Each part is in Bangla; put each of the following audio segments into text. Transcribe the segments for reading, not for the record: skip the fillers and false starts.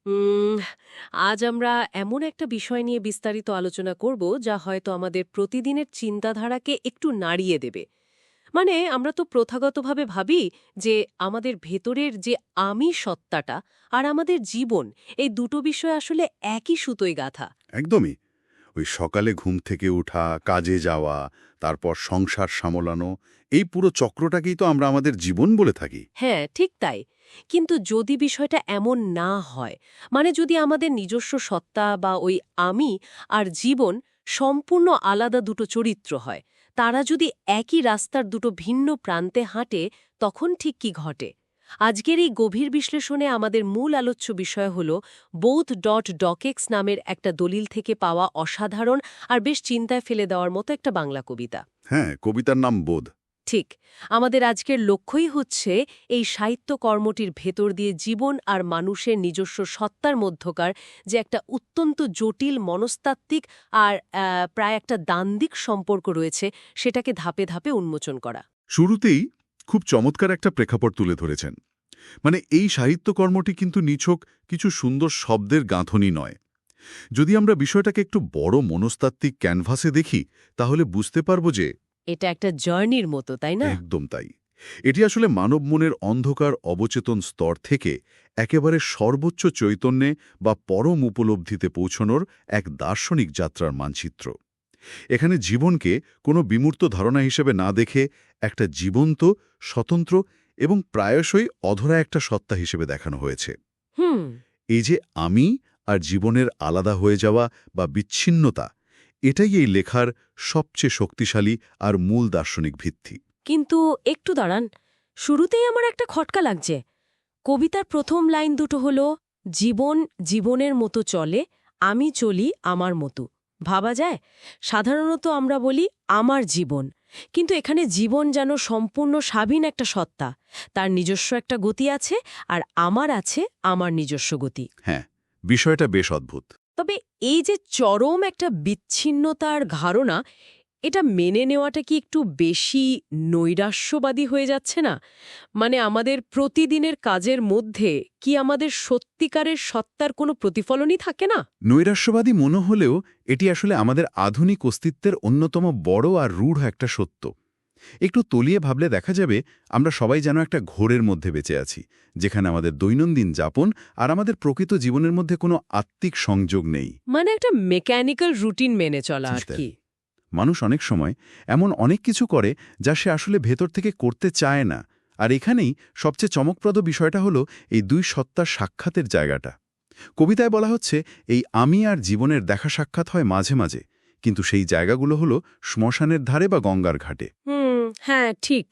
উম আজ আমরা এমন একটা বিষয় নিয়ে বিস্তারিত আলোচনা করব যা হয়তো আমাদের প্রতিদিনের চিন্তাধারাকে একটু নাড়িয়ে দেবে। মানে আমরা তো প্রথাগতভাবে ভাবি যে আমাদের ভেতরের যে আমি সত্তাটা আর আমাদের জীবন, এই দুটো বিষয় আসলে একই সুতোয় গাঁথা। একদমই। ওই সকালে ঘুম থেকে ওঠা, কাজে যাওয়া, তারপর সংসার সামলানো, এই পুরো চক্রটাকেই তো আমরা আমাদের জীবন বলে থাকি। হ্যাঁ, ঠিক তাই। কিন্তু যদি বিষয়টা এমন না হয়, মানে যদি আমাদের নিজস্ব সত্তা বা ওই আমি আর জীবন সম্পূর্ণ আলাদা দুটো চরিত্র হয়, তারা যদি একই রাস্তার দুটো ভিন্ন প্রান্তে হাঁটে, তখন ঠিক কি ঘটে? আজকের এই গভীর বিশ্লেষণে আমাদের মূল আলোচ্য বিষয় হল বোথ.ডকেক্স নামের একটা দলিল থেকে পাওয়া অসাধারণ আর বেশ চিন্তায় ফেলে দেওয়ার মতো একটা বাংলা কবিতা। হ্যাঁ, কবিতার নাম বোধ। ঠিক। আমাদের আজকের লক্ষ্যই হচ্ছে এই সাহিত্য কর্মটির ভেতর দিয়ে জীবন আর মানুষের নিজস্ব সত্তার মধ্যকার যে একটা অত্যন্ত জটিল মনস্তাত্ত্বিক আর প্রায় একটা দ্বান্দ্বিক সম্পর্ক রয়েছে, সেটাকে ধাপে ধাপে উন্মোচন করা। শুরুতেই খুব চমৎকার একটা প্রেক্ষাপট তুলে ধরেছেন। মানে এই সাহিত্যকর্মটি কিন্তু নিছক কিছু সুন্দর শব্দের গাঁথনি নয়। যদি আমরা বিষয়টাকে একটু বড় মনস্তাত্ত্বিক ক্যানভাসে দেখি, তাহলে বুঝতে পারব যে এটা একটা জার্নির মতো, তাই না? একদম তাই। এটি আসলে মানব মনের অন্ধকার অবচেতন স্তর থেকে একেবারে সর্বোচ্চ চৈতন্যে বা পরম উপলব্ধিতে পৌঁছনোর এক দার্শনিক যাত্রার মানচিত্র। এখানে জীবনকে কোনো বিমূর্ত ধারণা হিসেবে না দেখে একটা জীবন্ত, স্বতন্ত্র এবং প্রায়শই অধরা একটা সত্তা হিসেবে দেখানো হয়েছে। হুম। এই যে আমি আর জীবনের আলাদা হয়ে যাওয়া বা বিচ্ছিন্নতা, এটাই এই লেখার সবচেয়ে শক্তিশালী আর মূল দার্শনিক ভিত্তি। কিন্তু একটু দাঁড়ান, শুরুতেই আমার একটা খটকা লাগছে। কবিতার প্রথম লাইন দুটো হলো, জীবন জীবনের মতো চলে, আমি চলি আমার মতো। ভাবা যায়? সাধারণত আমরা বলি আমার জীবন, কিন্তু এখানে জীবন যেন সম্পূর্ণ স্বাধীন একটা সত্তা। তার নিজস্ব একটা গতি আছে, আর আমার আছে আমার নিজস্ব গতি। হ্যাঁ, বিষয়টা বেশ অদ্ভুত। তবে এই যে চরম একটা বিচ্ছিন্নতার ধারণা, এটা মেনে নেওয়াটা কি একটু বেশি নৈরাশ্যবাদী হয়ে যাচ্ছে না? মানে আমাদের প্রতিদিনের কাজের মধ্যে কি আমাদের সত্যিকারের সত্তার কোনো প্রতিফলনই থাকে না? নৈরাশ্যবাদী মনে হলেও এটি আসলে আমাদের আধুনিক অস্তিত্বের অন্যতম বড় আর রূঢ় একটা সত্য। একটু তলিয়ে ভাবলে দেখা যাবে আমরা সবাই যেন একটা ঘোরের মধ্যে বেঁচে আছি, যেখানে আমাদের দৈনন্দিন যাপন আর আমাদের প্রকৃত জীবনের মধ্যে কোনো আত্মিক সংযোগ নেই। মানে একটা মেকানিক্যাল রুটিন মেনে চলা আর বুঝলেন? কি। মানুষ অনেক সময় এমন অনেক কিছু করে যা সে আসলে ভেতর থেকে করতে চায় না। আর এখানেই সবচেয়ে চমকপ্রদ বিষয়টা হলো এই দুই সত্তার সাক্ষাতের জায়গাটা। কবিতায় বলা হচ্ছে এই আমি আর জীবনের দেখা সাক্ষাৎ হয় মাঝে মাঝে, কিন্তু সেই জায়গাগুলো হলো শ্মশানের ধারে বা গঙ্গার ঘাটে। হ্যাঁ, ঠিক।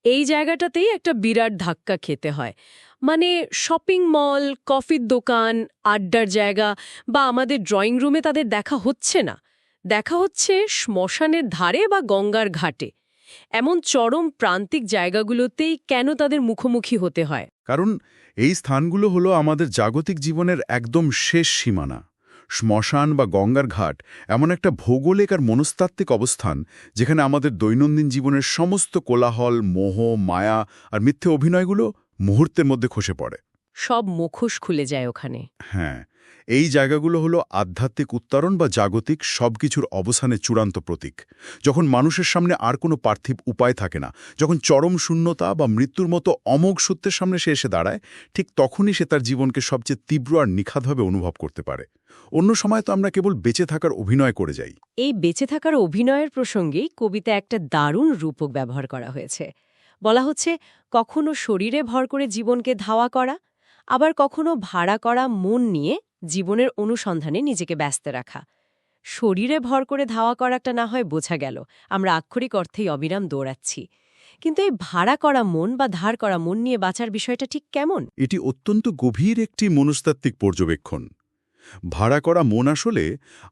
এই জায়গাটাতেই একটা বিরাট ধাক্কা খেতে হয়। মানে শপিং মল, কফির দোকান, আড্ডার জায়গা বা আমাদের ড্রয়িং রুমে তাদের দেখা হচ্ছে না। দেখা হচ্ছে শ্মশানের ধারে বা গঙ্গার ঘাটে। এমন চরম প্রান্তিক জায়গাগুলোতেই কেন তাদের মুখোমুখি হতে হয়? কারণ এই স্থানগুলো হলো আমাদের জাগতিক জীবনের একদম শেষ সীমানা। শ্মশান বা গঙ্গার ঘাট এমন একটা ভৌগোলিক আর মনস্তাত্ত্বিক অবস্থান, যেখানে আমাদের দৈনন্দিন জীবনের সমস্ত কোলাহল, মোহ, মায়া আর মিথ্যে অভিনয়গুলো মুহূর্তের মধ্যে খসে পড়ে। সব মুখোশ খুলে যায় ওখানে। হ্যাঁ, এই জায়গাগুলো হলো আধ্যাত্মিক উত্তরণ বা জাগতিক সবকিছুর অবসানের চূড়ান্ত প্রতীক। যখন মানুষের সামনে আর কোনো পার্থিব উপায় থাকে না, যখন চরম শূন্যতা বা মৃত্যুর মতো অমোঘ সত্যের সামনে সে এসে দাঁড়ায়, ঠিক তখনই সে তার জীবনকে সবচেয়ে তীব্র আর নিখাতভাবে অনুভব করতে পারে। অন্য সময় তো আমরা কেবল বেঁচে থাকার অভিনয় করে যাই। এই বেঁচে থাকার অভিনয়ের প্রসঙ্গেই কবিতা একটা দারুণ রূপক ব্যবহার করা হয়েছে। বলা হচ্ছে, কখনো শরীরে ভর করে জীবনকে ধাওয়া করা, আবার কখনো ভাড়া করা মন নিয়ে জীবনের অনুসন্ধানে নিজেকে ব্যস্ত রাখা। শরীরে ভর করে ধাওয়া করাটা না হয় বোঝা গেল, আমরা আক্ষরিক অর্থেই অবিরাম দৌড়াচ্ছি। কিন্তু এই ভাড়া করা মন বা ধার করা মন নিয়ে বাঁচার বিষয়টা ঠিক কেমন? এটি অত্যন্ত গভীর একটি মনস্তাত্ত্বিক পর্যবেক্ষণ। ভাড়া করা মন আসলে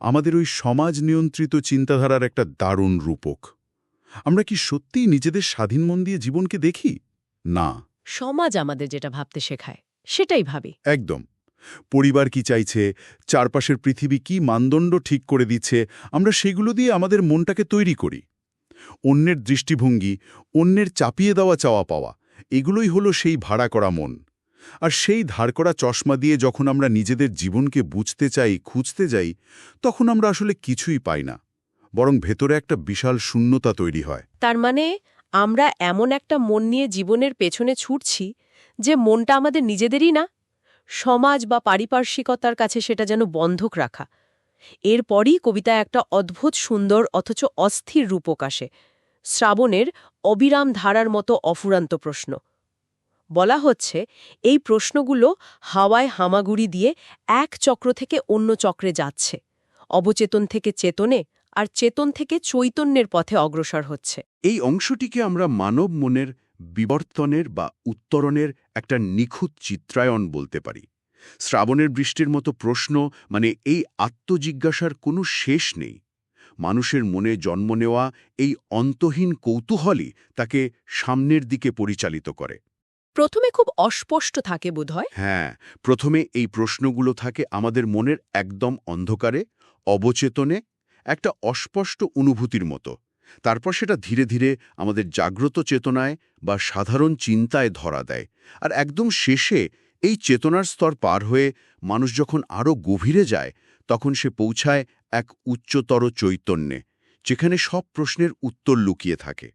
আমাদের ওই সমাজ নিয়ন্ত্রিত চিন্তাধারার একটা দারুণ রূপক। আমরা কি সত্যিই নিজেদের স্বাধীন মন দিয়ে জীবনকে দেখি? না। সমাজ আমাদের যেটা ভাবতে শেখায় সেটাই ভাবি। একদম। পরিবার কি চাইছে, চারপাশের পৃথিবী কি মানদণ্ড ঠিক করে দিচ্ছে, আমরা সেগুলো দিয়ে আমাদের মনটাকে তৈরি করি। অন্যের দৃষ্টিভঙ্গি, অন্যের চাপিয়ে দেওয়া চাওয়া পাওয়া, এগুলোই হলো সেই ভাড়া করা মন। আর সেই ধার করা চশমা দিয়ে যখন আমরা নিজেদের জীবনকে বুঝতে চাই, খুঁজতে যাই, তখন আমরা আসলে কিছুই পাই না, বরং ভেতরে একটা বিশাল শূন্যতা তৈরি হয়। তার মানে আমরা এমন একটা মন নিয়ে জীবনের পেছনে ছুটছি যে মনটা আমাদের নিজেদেরই না, সমাজ বা পারিপার্শ্বিকতার কাছে সেটা যেন বন্ধক রাখা। এরপরই কবিতায় একটা অদ্ভুত সুন্দর অথচ অস্থির রূপক আসে, শ্রাবণের অবিরাম ধারার মতো অফুরান্ত প্রশ্ন। বলা হচ্ছে এই প্রশ্নগুলো হাওয়ায় হামাগুড়ি দিয়ে এক চক্র থেকে অন্য চক্রে যাচ্ছে, অবচেতন থেকে চেতনে আর চেতন থেকে চৈতন্যের পথে অগ্রসর হচ্ছে। এই অংশটিকে আমরা মানব মনের বিবর্তনের বা উত্তরণের একটা নিখুঁত চিত্রায়ন বলতে পারি। শ্রাবণের বৃষ্টির মতো প্রশ্ন মানে এই আত্মজিজ্ঞাসার কোনো শেষ নেই। মানুষের মনে জন্ম নেওয়া এই অন্তহীন কৌতূহলই তাকে সামনের দিকে পরিচালিত করে। প্রথমে খুব অস্পষ্ট থাকে বোধহয়। হ্যাঁ, প্রথমে এই প্রশ্নগুলো থাকে আমাদের মনের একদম অন্ধকারে, অবচেতনে, একটা অস্পষ্ট অনুভূতির মতো। তারপর সেটা ধীরে ধীরে আমাদের জাগ্রত চেতনায় বা সাধারণ চিন্তায় ধরা দেয়। আর একদম শেষে এই চেতনার স্তর পার হয়ে মানুষ যখন আরও গভীরে যায়, তখন সে পৌঁছায় এক উচ্চতর চৈতন্যে, যেখানে সব প্রশ্নের উত্তর লুকিয়ে থাকে।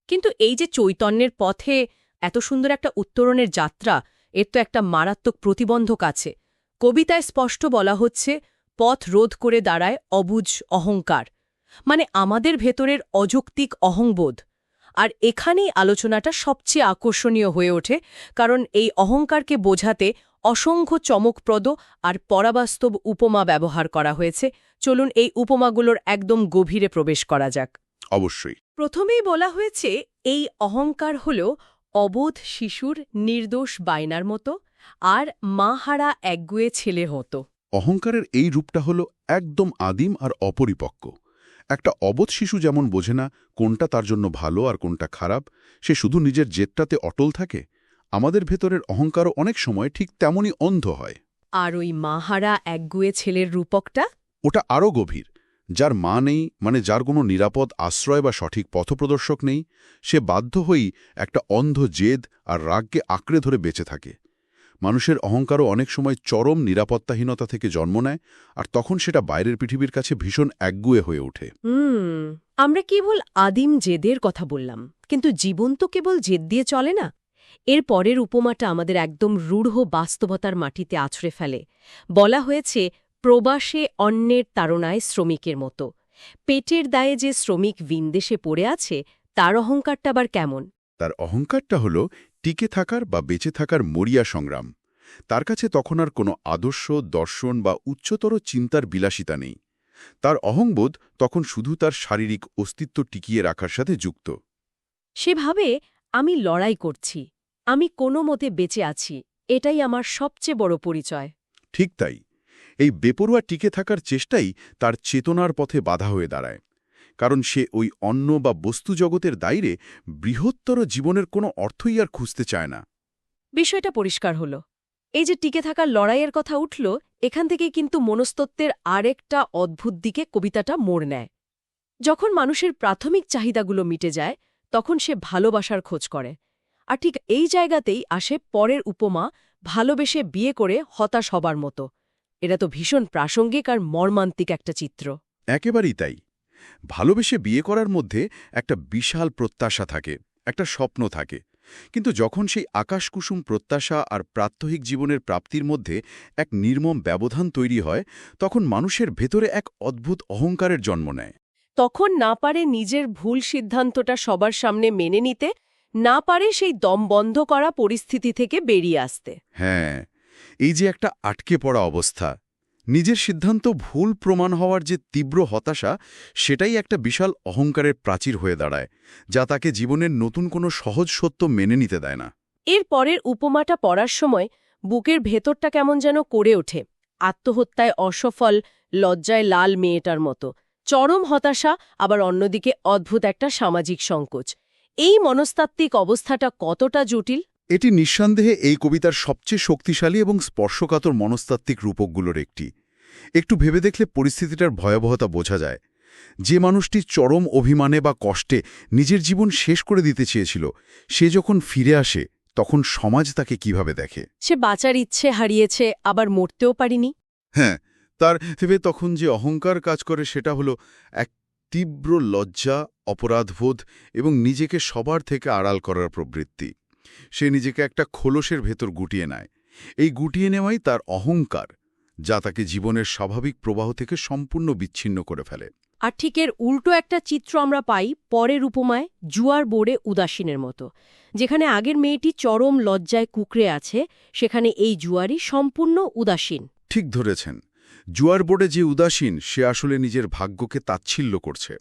কিন্তু এই যে চৈতন্যের পথে এত সুন্দর একটা উত্তরণের যাত্রা, এর তো একটা মারাত্মক প্রতিবন্ধক আছে। কবিতায় স্পষ্ট বলা হচ্ছে পথ রোধ করে দাঁড়ায় অবুঝ অহংকার, মানে আমাদের ভেতরের অযৌক্তিক অহংবোধ। আর এখানেই আলোচনাটা সবচেয়ে আকর্ষণীয় হয়ে ওঠে, কারণ এই অহংকারকে বোঝাতে অসংখ্য চমকপ্রদ আর পরাবাস্তব উপমা ব্যবহার করা হয়েছে। চলুন এই উপমাগুলোর একদম গভীরে প্রবেশ করা যাক। অবশ্যই। প্রথমেই বলা হয়েছে এই অহংকার হল অবোধ শিশুর নির্দোষ বায়নার মতো, আর মাহারা একগুয়ে ছেলে হতো। অহংকারের এই রূপটা হলো একদম আদিম আর অপরিপক্ক। একটা অবোধ শিশু যেমন বোঝে না কোনটা তার জন্য ভালো আর কোনটা খারাপ, সে শুধু নিজের জেদটাতে অটল থাকে, আমাদের ভেতরের অহংকারও অনেক সময় ঠিক তেমনই অন্ধ হয়। আর ওই মাহারা একগুয়ে ছেলের রূপকটা? ওটা আরও গভীর। যার মা নেই, মানে যার কোনো নিরাপদ আশ্রয় বা সঠিক পথপ্রদর্শক নেই, সে বাধ্য হয়েই একটা অন্ধ জেদ আর রাগকে আঁকড়ে ধরে বেঁচে থাকে। মানুষের অহংকারও অনেক সময় চরম নিরাপত্তাহীনতা থেকে জন্ম নেয়, আর তখন সেটা বাইরের পৃথিবীর কাছে ভীষণ একগুঁয়ে হয়ে ওঠে। আমরা কেবল আদিম জেদের কথা বললাম, কিন্তু জীবন তো কেবল জেদ দিয়ে চলে না। এর পরের উপমাটা আমাদের একদম রূঢ় বাস্তবতার মাটিতে আছড়ে ফেলে। বলা হয়েছে প্রবাসে অন্যের তাড়নায় শ্রমিকের মতো। পেটের দায়ে যে শ্রমিক ভিনদেশে পড়ে আছে, তার অহংকারটা আবার কেমন? তার অহংকারটা হল টিকে থাকার বা বেঁচে থাকার মরিয়া সংগ্রাম। তার কাছে তখন আর কোনো আদর্শ, দর্শন বা উচ্চতর চিন্তার বিলাসিতা নেই। তার অহংবোধ তখন শুধু তার শারীরিক অস্তিত্ব টিকিয়ে রাখার সাথে যুক্ত। সেভাবে আমি লড়াই করছি, আমি কোনো মতে বেঁচে আছি, এটাই আমার সবচেয়ে বড় পরিচয়। ঠিক তাই, এই বেপরোয়া টিকে থাকার চেষ্টাই তার চেতনার পথে বাধা হয়ে দাঁড়ায়। কারণ সে ওই অন্য বা বস্তু জগতের দায়রে বৃহত্তর জীবনের কোনো অর্থই আর খুঁজতে চায় না। বিষয়টা পরিষ্কার হল। এই যে টিকে থাকার লড়াইয়ের কথা উঠল, এখান থেকেই কিন্তু মনস্তত্ত্বের আরেকটা অদ্ভুত দিকে কবিতাটা মোড় নেয়। যখন মানুষের প্রাথমিক চাহিদাগুলো মিটে যায়, তখন সে ভালোবাসার খোঁজ করে। আর ঠিক এই জায়গাতেই আসে পরের উপমা, ভালোবেসে বিয়ে করে হতাশ হবার মতো। এটা তো ভীষণ প্রাসঙ্গিক আর মর্মান্তিক একটা চিত্র। একেবারেই তাই। ভালোবেসে বিয়ে করার মধ্যে একটা বিশাল প্রত্যাশা থাকে, একটা স্বপ্ন থাকে। কিন্তু যখন সেই আকাশকুসুম প্রত্যাশা আর প্রাত্যহিক জীবনের প্রাপ্তির মধ্যে এক নির্মম ব্যবধান তৈরি হয়, তখন মানুষের ভেতরে এক অদ্ভুত অহংকারের জন্ম নেয়। তখন না পারে নিজের ভুল সিদ্ধান্তটা সবার সামনে মেনে নিতে, না পারে সেই দম বন্ধ করা পরিস্থিতি থেকে বেরিয়ে আসতে। হ্যাঁ, এই যে একটা আটকে পড়া অবস্থা, নিজের সিদ্ধান্ত ভুল প্রমাণ হওয়ার যে তীব্র হতাশা, সেটাই একটা বিশাল অহংকারের প্রাচীর হয়ে দাঁড়ায়, যা তাকে জীবনের নতুন কোনো সহজ সত্য মেনে নিতে দেয় না। এর পরের উপমাটা পড়ার সময় বুকের ভেতরটা কেমন যেন করে ওঠে, আত্মহত্যায় অসফল, লজ্জায় লাল মেয়েটার মতো। চরম হতাশা, আবার অন্যদিকে অদ্ভুত একটা সামাজিক সংকোচ। এই মনস্তাত্ত্বিক অবস্থাটা কতটা জটিল! এটি নিঃসন্দেহে এই কবিতার সবচেয়ে শক্তিশালী এবং স্পর্শকাতর মনস্তাত্ত্বিক রূপকগুলোর একটি। একটু ভেবে দেখলে পরিস্থিতিটার ভয়াবহতা বোঝা যায়। যে মানুষটি চরম অভিমানে বা কষ্টে নিজের জীবন শেষ করে দিতে চেয়েছিল, সে যখন ফিরে আসে, তখন সমাজ তাকে কিভাবে দেখে? সে বাঁচার ইচ্ছে হারিয়েছে, আবার মরতেও পারিনি। হ্যাঁ, তার ভেবে তখন যে অহংকার কাজ করে সেটা হলো এক তীব্র লজ্জা, অপরাধবোধ এবং নিজেকে সবার থেকে আড়াল করার প্রবৃত্তি। সে নিজেকে একটা খোলসের ভেতর গুটিয়ে নেয়। এই গুটিয়ে নেওয়াই তার অহংকার, যা তাকে জীবনের স্বাভাবিক প্রবাহ থেকে সম্পূর্ণ বিচ্ছিন্ন করে ফেলে। আর ঠিক এর উল্টো একটা চিত্র আমরা পাই পরের উপমায়, জুয়ার বোর্ডে উদাসীনের মতো। যেখানে আগের মেয়েটি চরম লজ্জায় কুঁকড়ে আছে, সেখানে এই জুয়ারি সম্পূর্ণ উদাসীন। ঠিক ধরেছেন। জুয়ার বোর্ডে যে উদাসীন, সে আসলে নিজের ভাগ্যকে তাচ্ছিল্য করছে।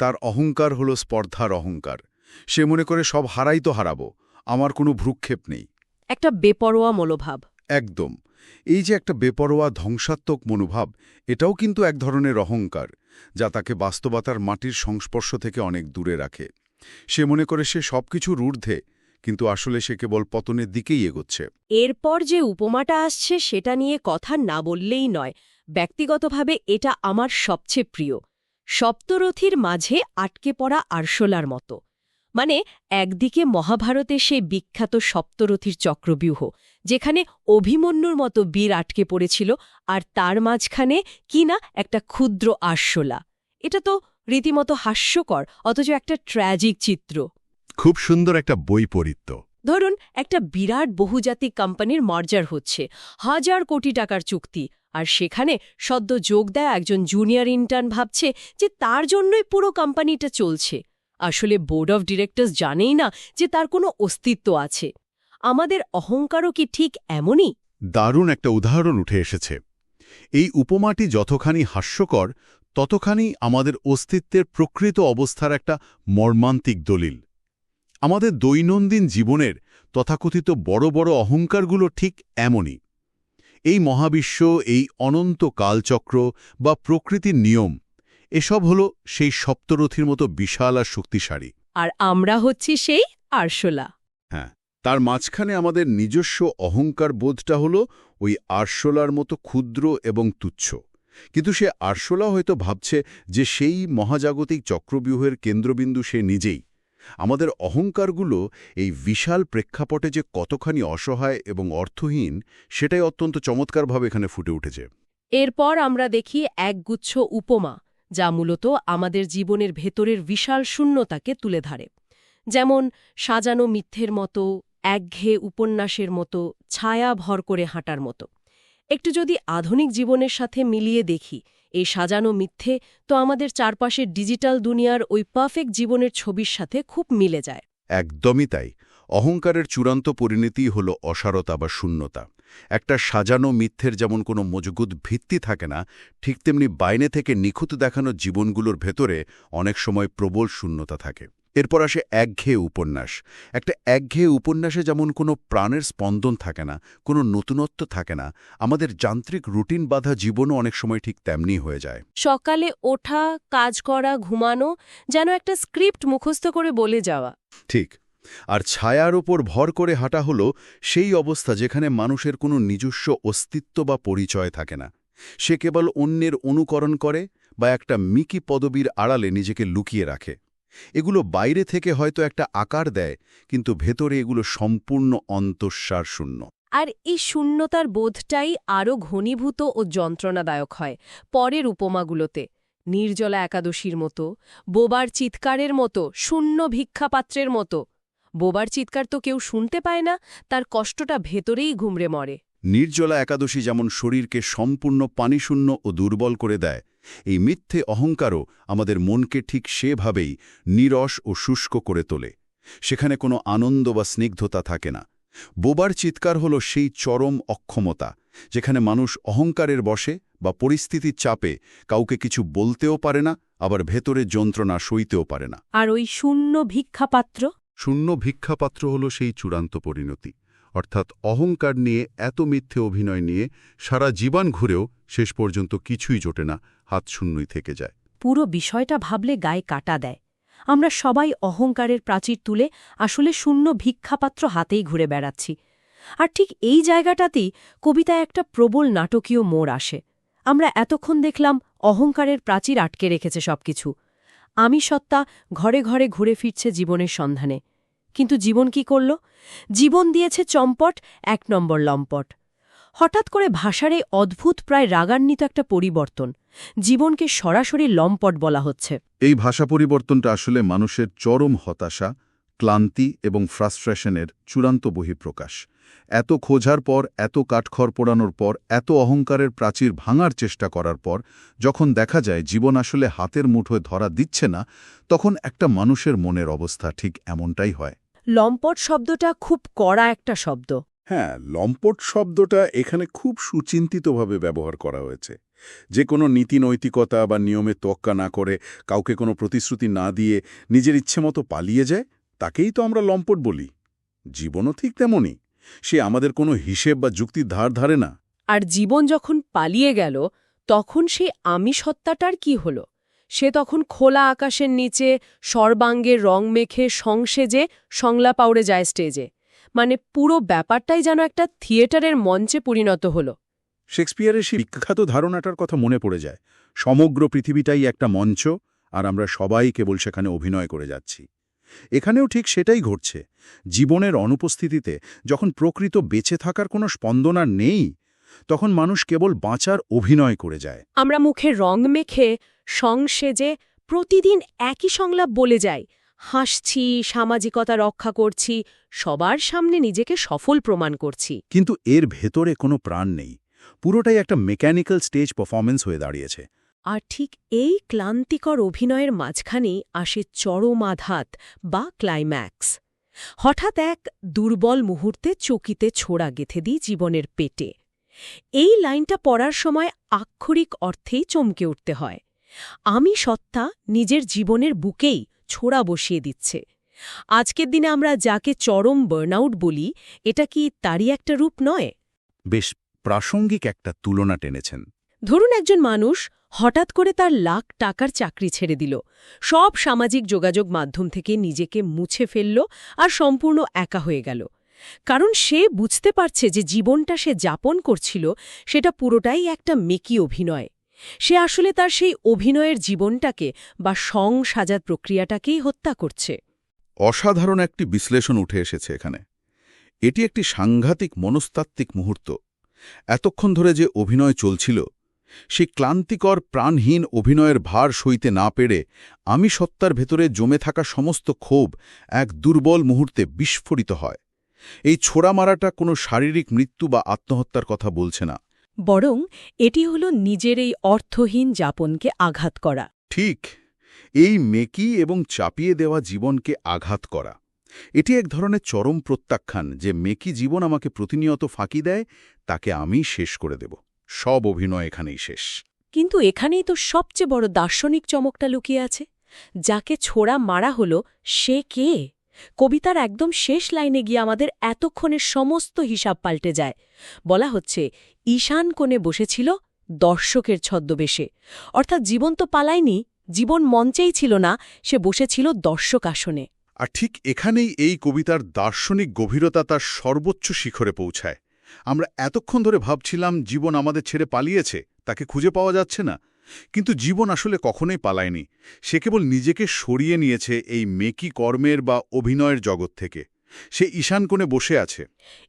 তার অহংকার হলো স্পর্ধার অহংকার। সে মনে করে সব হারাই তো হারাবো, আমার কোনো ভ্রুক্ষেপ নেই। একটা বেপরোয়া মনোভাব। একদম। এই যে একটা বেপরোয়া ধ্বংসাত্মক মনোভাব, এটাও কিন্তু এক ধরনের অহংকার, যা তাকে বাস্তবতার মাটির সংস্পর্শ থেকে অনেক দূরে রাখে। সে মনে করে সে সবকিছুর ঊর্ধ্বে, কিন্তু আসলে সে কেবল পতনের দিকেই এগোচ্ছে। এরপর যে উপমাটা আসছে সেটা নিয়ে কথা না বললেই নয়। ব্যক্তিগতভাবে এটা আমার সবচেয়ে প্রিয়। সপ্তরথীর মাঝে আটকে পড়া আরশোলার মতো। মানে, একদিকে মহাভারতে সেই বিখ্যাত সপ্তরথীর চক্রব্যূহ, যেখানে অভিমন্যুর মতো বীর আটকে পড়েছিল, আর তার মাঝখানে কিনা একটা ক্ষুদ্র আরশোলা। এটা তো রীতিমতো হাস্যকর, অথচ একটা ট্র্যাজিক চিত্র। খুব সুন্দর একটা বৈপরীত্য। ধরুন, একটা বিরাট বহুজাতিক কোম্পানির মার্জার হচ্ছে, 1000 কোটি টাকার চুক্তি, আর সেখানে সদ্য যোগ দেয়া একজন জুনিয়র ইন্টার্ন ভাবছে যে তার জন্যই পুরো কোম্পানিটা চলছে। আসলে বোর্ড অফ ডিরেক্টরস জানেই না যে তার কোনো অস্তিত্ব আছে। আমাদের অহংকারও কি ঠিক এমনই? দারুণ একটা উদাহরণ উঠে এসেছে। এই উপমাটি যতখানি হাস্যকর, ততখানি আমাদের অস্তিত্বের প্রকৃত অবস্থার একটা মর্মান্তিক দলিল। আমাদের দৈনন্দিন জীবনের তথাকথিত বড় বড় অহংকারগুলো ঠিক এমনই। এই মহাবিশ্ব, এই অনন্ত কালচক্র বা প্রকৃতির নিয়ম, এসব হলো সেই সপ্তরথীর মতো বিশাল আর শক্তিশালী। আর আমরা হচ্ছি সেই আরশোলা। হ্যাঁ, তার মাঝখানে আমাদের নিজস্ব অহংকার বোধটা হলো ওই আরশোলার মতো ক্ষুদ্র এবং তুচ্ছ। কিন্তু সে আরশোলা হয়তো ভাবছে যে সেই মহাজাগতিক চক্রব্যূহের কেন্দ্রবিন্দু সে নিজেই। আমাদের অহংকারগুলো এই বিশাল প্রেক্ষাপটে যে কতখানি অসহায় এবং অর্থহীন, সেটাই অত্যন্ত চমৎকারভাবে এখানে ফুটে উঠেছে। এরপর আমরা দেখি একগুচ্ছ উপমা, যা মূলত আমাদের জীবনের ভেতরের বিশাল শূন্যতাকে তুলে ধরে। যেমন সাজানো মিথ্যের মতো, একঘেয়ে উপন্যাসের মতো, ছায়া ভর করে হাঁটার মতো। একটু যদি আধুনিক জীবনের সাথে মিলিয়ে দেখি, এই সাজানো মিথ্যে তো আমাদের চারপাশের ডিজিটাল দুনিয়ার ওই পারফেক্ট জীবনের ছবির সাথে খুব মিলে যায়। একদমই তাই। অহংকারের চূড়ান্ত পরিণতিই হল অসারতা বা শূন্যতা। একটা সাজানো মিথ্যের যেমন কোনো মজবুত ভিত্তি থাকে না, ঠিক তেমনি বাইরে থেকে নিখুঁত দেখানো জীবনগুলোর ভেতরে অনেক সময় প্রবল শূন্যতা থাকে। এরপর আসে একঘেয়ে উপন্যাস। একটা একঘেয়ে উপন্যাসে যেমন কোনো প্রাণের স্পন্দন থাকে না, কোনো নতুনত্ব থাকে না, আমাদের যান্ত্রিক রুটিন বাঁধা জীবনও অনেক সময় ঠিক তেমনি হয়ে যায়। সকালে ওঠা, কাজ করা, ঘুমানো, যেন একটা স্ক্রিপ্ট মুখস্থ করে বলে যাওয়া। ঠিক। আর ছায়ার ওপর ভর করে হাঁটা হলো সেই অবস্থা যেখানে মানুষের কোনো নিজস্ব অস্তিত্ব বা পরিচয় থাকে না। সে কেবল অন্যের অনুকরণ করে বা একটা মিকি পদবীর আড়ালে নিজেকে লুকিয়ে রাখে। এগুলো বাইরে থেকে হয়তো একটা আকার দেয়, কিন্তু ভেতরে এগুলো সম্পূর্ণ অন্তঃসার শূন্য। আর এই শূন্যতার বোধটাই আরও ঘনীভূত ও যন্ত্রণাদায়ক হয় পরের উপমাগুলোতে। নির্জলা একাদশীর মতো, বোবার চিৎকারের মতো, শূন্য ভিক্ষাপাত্রের মতো। বোবার চিৎকার তো কেউ শুনতে পায় না, তার কষ্টটা ভেতরেই ঘুমড়ে মরে। নির্জলা একাদশী যেমন শরীরকে সম্পূর্ণ পানিশূন্য ও দুর্বল করে দেয়, এই মিথ্যে অহংকারও আমাদের মনকে ঠিক সেভাবেই নীরস ও শুষ্ক করে তোলে। সেখানে কোনো আনন্দ বা স্নিগ্ধতা থাকে না। বোবার চিৎকার হলো সেই চরম অক্ষমতা, যেখানে মানুষ অহংকারের বশে বা পরিস্থিতির চাপে কাউকে কিছু বলতেও পারে না, আবার ভেতরে যন্ত্রণা সইতেও পারে না। আর ওই শূন্য ভিক্ষাপাত্র? শূন্য ভিক্ষাপাত্র হলো সেই চূড়ান্ত পরিণতি। অর্থাৎ অহংকার নিয়ে এত মিথ্যে অভিনয় নিয়ে সারা জীবন ঘুরেও শেষ পর্যন্ত কিছুই জোটে না, হাত শূন্যই থেকে যায়। পুরো বিষয়টা ভাবলে গায়ে কাটা দেয়। আমরা সবাই অহংকারের প্রাচীর তুলে আসলে শূন্য ভিক্ষাপাত্র হাতেই ঘুরে বেড়াচ্ছি। আর ঠিক এই জায়গাটাতেই কবিতায় একটা প্রবল নাটকীয় মোড় আসে। আমরা এতক্ষণ দেখলাম অহংকারের প্রাচীর আটকে রেখেছে সবকিছু। আমি সত্তা ঘরে ঘরে ঘুরে ফিরছে জীবনের সন্ধানে। কিন্তু জীবন কি করল? জীবন দিয়েছে চম্পট, ১ নম্বর লম্পট। হঠাৎ করে ভাষার এই অদ্ভুত প্রায় রাগান্বিত একটা পরিবর্তন। জীবনকে সরাসরি লম্পট বলা হচ্ছে। এই ভাষা পরিবর্তনটা আসলে মানুষের চরম হতাশা, ক্লান্তি এবং ফ্রাস্ট্রেশনের চূড়ান্ত বহিঃপ্রকাশ। এত খোঁজার পর, এত কাঠখড় পোড়ানোর পর, এত অহংকারের প্রাচীর ভাঙার চেষ্টা করার পর যখন দেখা যায় জীবন আসলে হাতের মুঠোয় ধরা দিচ্ছে না, তখন একটা মানুষের মনের অবস্থা ঠিক এমনটাই হয়। লম্পট শব্দটা খুব কড়া একটা শব্দ। হ্যাঁ, লম্পট শব্দটা এখানে খুব সুচিন্তিতভাবে ব্যবহার করা হয়েছে। যে কোনো নীতি নৈতিকতা বা নিয়মে তোয়াক্কা না করে, কাউকে কোনো প্রতিশ্রুতি না দিয়ে নিজের ইচ্ছেমতো পালিয়ে যায়, তাকেই তো আমরা লম্পট বলি। জীবনও ঠিক তেমনই। সে আমাদের কোনো হিসেব বা যুক্তির ধার ধারে না। আর জীবন যখন পালিয়ে গেল, তখন সেই আমি সত্তাটার কি হল? সে তখন খোলা আকাশের নিচে সর্বাঙ্গে রং মেখে সংসেজে সংলাপ আউড়ে যায় স্টেজে। মানে পুরো ব্যাপারটাই যেন একটা থিয়েটারের মঞ্চে পরিণত হল। শেক্সপিয়ারের সেই বিখ্যাত ধারণাটার কথা মনে পড়ে যায়। সমগ্র পৃথিবীটাই একটা মঞ্চ, আর আমরা সবাই কেবল সেখানে অভিনয় করে যাচ্ছি। এখানেও ঠিক সেটাই ঘটছে। জীবনের অনুপস্থিতিতে যখন প্রকৃত বেঁচে থাকার কোনো স্পন্দন আর নেই, তখন মানুষ কেবল বাঁচার অভিনয় করে যায়। আমরা মুখে রং মেখে সংসেজে প্রতিদিন একই সংলাপ বলে যাই। হাসছি, সামাজিকতা রক্ষা করছি, সবার সামনে নিজেকে সফল প্রমাণ করছি। কিন্তু এর ভেতরে কোনো প্রাণ নেই। পুরোটাই একটা মেকানিক্যাল স্টেজ পারফরমেন্স হয়ে দাঁড়িয়েছে। আর ঠিক এই ক্লান্তিকর অভিনয়ের মাঝখানেই আসে চরম আঘাত বা ক্লাইম্যাক্স। হঠাৎ এক দুর্বল মুহূর্তে চকিতে ছোড়া গেঁথে দিই জীবনের পেটে। এই লাইনটা পড়ার সময় আক্ষরিক অর্থেই চমকে উঠতে হয়। আমি সত্তা নিজের জীবনের বুকেই ছোড়া বসিয়ে দিচ্ছে। আজকের দিনে আমরা যাকে চরম বার্নআউট বলি, এটা কি তারই একটা রূপ নয়? বেশ প্রাসঙ্গিক একটা তুলনা টেনেছেন। ধরুন একজন মানুষ হঠাৎ করে তার লাখ টাকার চাকরি ছেড়ে দিল, সব সামাজিক যোগাযোগ মাধ্যম থেকে নিজেকে মুছে ফেলল আর সম্পূর্ণ একা হয়ে গেল। কারণ সে বুঝতে পারছে যে জীবনটা সে যাপন করছিল সেটা পুরোটাই একটা মেকি অভিনয়। সে আসলে তার সেই অভিনয়ের জীবনটাকে বা সাজার প্রক্রিয়াটাকেই হত্যা করছে। অসাধারণ একটি বিশ্লেষণ উঠে এসেছে এখানে। এটি একটি সাংঘাতিক মনস্তাত্ত্বিক মুহূর্ত। এতক্ষণ ধরে যে অভিনয় চলছিল, সেই ক্লান্তিকর প্রাণহীন অভিনয়ের ভার সইতে না পেরে আমি সত্তার ভেতরে জমে থাকা সমস্ত ক্ষোভ এক দুর্বল মুহূর্তে বিস্ফোরিত হয়। এই ছোড়া মারাটা কোনো শারীরিক মৃত্যু বা আত্মহত্যার কথা বলছে না, বরং এটি হল নিজের এই অর্থহীন যাপনকে আঘাত করা। ঠিক এই মেকি এবং চাপিয়ে দেওয়া জীবনকে আঘাত করা। এটি এক ধরনের চরম প্রত্যাখ্যান যে মেকি জীবন আমাকে প্রতিনিয়ত ফাঁকি দেয়, তাকে আমি শেষ করে দেব। সব অভিনয় এখানেই শেষ। কিন্তু এখানেই তো সবচেয়ে বড় দার্শনিক চমকটা লুকিয়ে আছে। যাকে ছোড়া মারা হলো সে কে? কবিতার একদম শেষ লাইনে গিয়ে আমাদের এতক্ষণের সমস্ত হিসাব পাল্টে যায়। বলা হচ্ছে, ঈশান কোণে বসেছিল দর্শকের ছদ্মবেশে। অর্থাৎ জীবন তো পালায়নি, জীবন মঞ্চেই ছিল না, সে বসেছিল দর্শক আসনে। আর ঠিক এখানেই এই কবিতার দার্শনিক গভীরতা তার সর্বোচ্চ শিখরে পৌঁছায়। আমরা এতক্ষণ ধরে ভাবছিলাম জীবন আমাদের ছেড়ে পালিয়েছে, তাকে খুঁজে পাওয়া যাচ্ছে না। কিন্তু জীবন আসলে কখনোই পালায়নি। সে কেবল নিজেকে সরিয়ে নিয়েছে এই মেকি কর্মের বা অভিনয়ের জগৎ থেকে। সে ঈশান কোণে বসে আছে।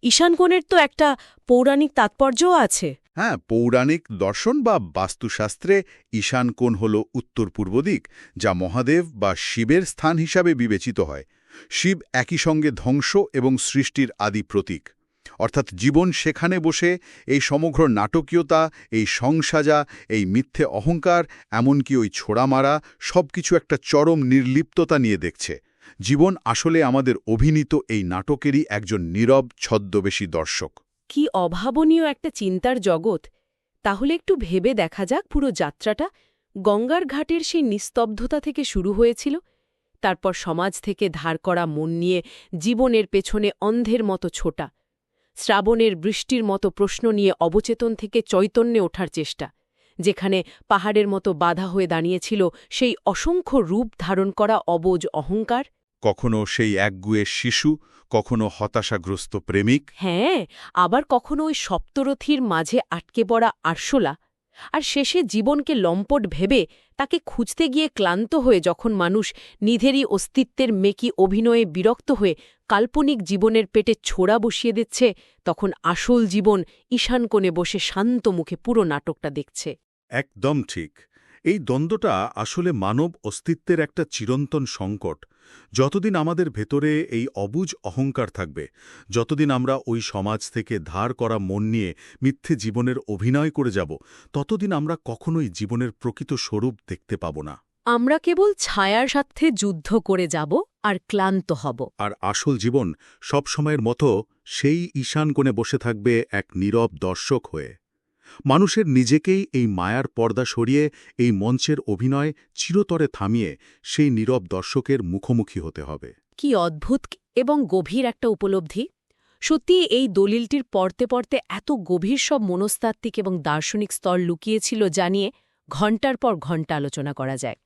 ঈশান কোণের তো একটা পৌরাণিক তাৎপর্যও আছে। হ্যাঁ, পৌরাণিক দর্শন বা বাস্তুশাস্ত্রে ঈশান কোণ হল উত্তর পূর্ব দিক, যা মহাদেব বা শিবের স্থান হিসাবে বিবেচিত হয়। শিব একই সঙ্গে ধ্বংস এবং সৃষ্টির আদি প্রতীক। অর্থাৎ জীবন সেখানে বসে এই সমগ্র নাটকীয়তা, এই সংসাজা, এই মিথ্যে অহংকার, এমনকি ওই ছোড়া মারা, সবকিছু একটা চরম নির্লিপ্ততা নিয়ে দেখছে। জীবন আসলে আমাদের অভিনীত এই নাটকেরই একজন নীরব ছদ্মবেশী দর্শক। কি অভাবনীয় একটা চিন্তার জগৎ। তাহলে একটু ভেবে দেখা যাক পুরো যাত্রাটা। গঙ্গার ঘাটের সেই নিস্তব্ধতা থেকে শুরু হয়েছিল, তারপর সমাজ থেকে ধার করা মন নিয়ে জীবনের পেছনে অন্ধের মতো ছোটা, শ্রাবণের বৃষ্টির মতো প্রশ্ন নিয়ে অবচেতন থেকে চৈতন্যে ওঠার চেষ্টা, যেখানে পাহাড়ের মতো বাধা হয়ে দাঁড়িয়েছিল সেই অসংখ্য রূপ ধারণ করা অবুঝ অহংকার। কখনো সেই একগুঁয়ে শিশু, কখনো হতাশাগ্রস্ত প্রেমিক, হ্যাঁ, আবার কখনো ওই সপ্তরথীর মাঝে আটকে পড়া আরশোলা। আর শেষে জীবনকে লম্পট ভেবে তাকে খুঁজতে গিয়ে ক্লান্ত হয়ে যখন মানুষ নিধেরি অস্তিত্বের মেকি অভিনয়ে বিরক্ত হয়ে কাল্পনিক জীবনের পেটে ছোড়া বসিয়ে দিচ্ছে, তখন আসল জীবন ঈশান কোণে বসে শান্ত মুখে পুরো নাটকটা দেখছে। একদম ঠিক। এই দ্বন্দ্বটা আসলে মানব অস্তিত্বের একটা চিরন্তন সংকট। যতদিন আমাদের ভেতরে এই অবুঝ অহংকার থাকবে, যতদিন আমরা ওই সমাজ থেকে ধার করা মন নিয়ে মিথ্যে জীবনের অভিনয় করে যাব, ততদিন আমরা কখনোই জীবনের প্রকৃত স্বরূপ দেখতে পাব না। আমরা কেবল ছায়ার সাথে যুদ্ধ করে যাব আর ক্লান্ত হব। আর আসল জীবন সবসময়ের মতো সেই ঈশান কোণে বসে থাকবে এক নীরব দর্শক হয়ে। মানুষের নিজেকেই এই মায়ার পর্দা সরিয়ে এই মঞ্চের অভিনয় চিরতরে থামিয়ে সেই নীরব দর্শকের মুখোমুখি হতে হবে। কি অদ্ভুত এবং গভীর একটা উপলব্ধি! সত্যি এই দলিলটির পড়তে পড়তে এত গভীর সব মনস্তাত্ত্বিক এবং দার্শনিক স্তর লুকিয়েছিল জানিয়ে ঘণ্টার পর ঘণ্টা আলোচনা করা যায়।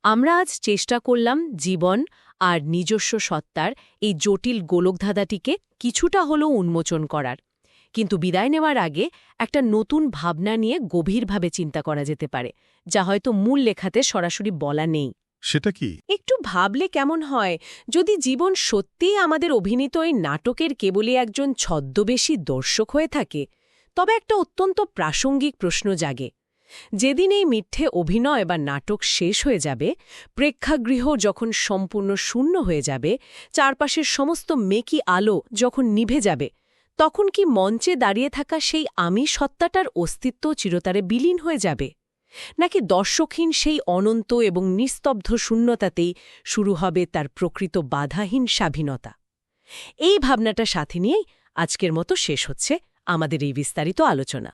আমরা আজ চেষ্টা করলাম জীবন আর নিজস্ব সত্তার এই জটিল গোলকধাঁধাটিকে কিছুটা হলেও উন্মোচন করার। কিন্তু বিদায় নেওয়ার আগে একটা নতুন ভাবনা নিয়ে গভীরভাবে চিন্তা করা যেতে পারে, যা হয়তো মূল লেখাতে সরাসরি বলা নেই। সেটা কি? একটু ভাবলে কেমন হয় যদি জীবন সত্যিই আমাদের অভিনীত এই নাটকের কেবলই একজন ছদ্মবেশী দর্শক হয়ে থাকে? তবে একটা অত্যন্ত প্রাসঙ্গিক প্রশ্ন জাগে। যেদিন এই মিথ্যে অভিনয় বা নাটক শেষ হয়ে যাবে, প্রেক্ষাগৃহ যখন সম্পূর্ণ শূন্য হয়ে যাবে, চারপাশের সমস্ত মেকি আলো যখন নিভে যাবে, তখন কি মঞ্চে দাঁড়িয়ে থাকা সেই আমি সত্তাটার অস্তিত্ব চিরতরে বিলীন হয়ে যাবে? নাকি দর্শকহীন সেই অনন্ত এবং নিস্তব্ধ শূন্যতাতেই শুরু হবে তার প্রকৃত বাধাহীন স্বাধীনতা? এই ভাবনাটা সাথে নিয়েই আজকের মতো শেষ হচ্ছে আমাদের এই বিস্তারিত আলোচনা।